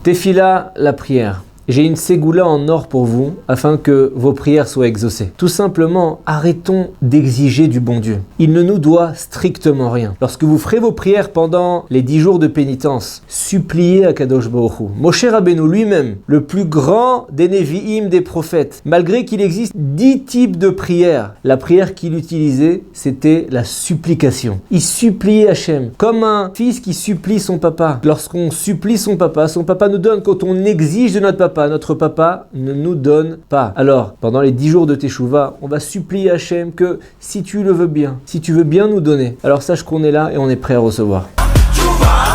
Tefila, la prière. J'ai une ségoula en or pour vous, afin que vos prières soient exaucées. Tout simplement, arrêtons d'exiger du bon Dieu. Il ne nous doit strictement rien. Lorsque vous ferez vos prières pendant les 10 jours de pénitence, suppliez à Kadosh Baruch Hu. Moshe Rabbeinu lui-même, le plus grand des Nevi'im, des prophètes, malgré qu'il existe 10 types de prières, la prière qu'il utilisait, c'était la supplication. Il suppliait Hachem, comme un fils qui supplie son papa. Lorsqu'on supplie son papa nous donne. Quand on exige de notre papa ne nous donne pas. Alors, pendant les 10 jours de Teshuvah, on va supplier Hachem que si tu le veux bien, si tu veux bien nous donner, alors sache qu'on est là et on est prêt à recevoir.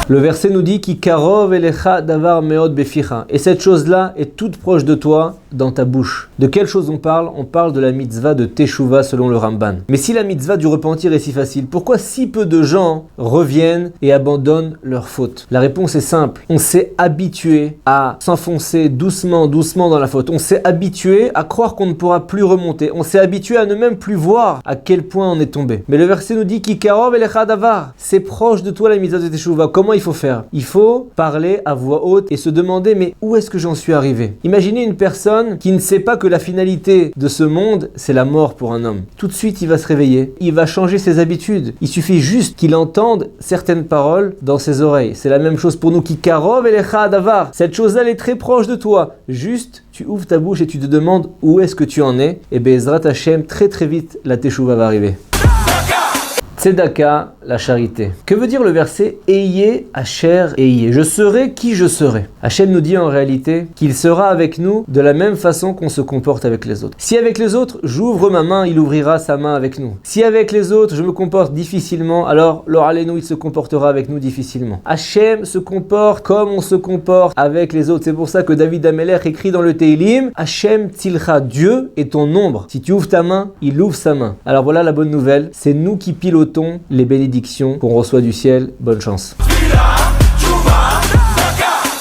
Le verset nous dit Ki karov elecha davar meod beficha. Et cette chose-là est toute proche de toi dans ta bouche. De quelle chose on parle? On parle de la mitzvah de Teshuvah selon le Ramban. Mais si la mitzvah du repentir est si facile, pourquoi si peu de gens reviennent et abandonnent leurs fautes? La réponse est simple. On s'est habitué à s'enfoncer doucement dans la faute. On s'est habitué à croire qu'on ne pourra plus remonter. On s'est habitué à ne même plus voir à quel point on est tombé. Mais le verset nous dit Ki karov elecha davar. C'est proche de toi la mitzvah de Teshuvah. Comment il faut faire? Il faut parler à voix haute et se demander mais où est-ce que j'en suis arrivé? Imaginez une personne qui ne sait pas que la finalité de ce monde c'est la mort pour un homme. Tout de suite il va se réveiller, il va changer ses habitudes. Il suffit juste qu'il entende certaines paroles dans ses oreilles. C'est la même chose pour nous. Ki karov elecha davar. Cette chose-là elle est très proche de toi. Juste tu ouvres ta bouche et tu te demandes où est-ce que tu en es. Et Be'ezrat Hashem, très vite la Teshuvah va arriver. Tzedaka, la charité. Que veut dire le verset Ayez Asher Ayez? Je serai qui je serai. Hachem nous dit en réalité qu'il sera avec nous de la même façon qu'on se comporte avec les autres. Si avec les autres, j'ouvre ma main, il ouvrira sa main avec nous. Si avec les autres, je me comporte difficilement, alors l'Oralenu, il se comportera avec nous difficilement. Hachem se comporte comme on se comporte avec les autres. C'est pour ça que David Amelech écrit dans le Teilim Hachem Tzilcha, Dieu est ton ombre. Si tu ouvres ta main, il ouvre sa main. Alors voilà la bonne nouvelle, c'est nous qui pilotons les bénédictions qu'on reçoit du ciel. Bonne chance.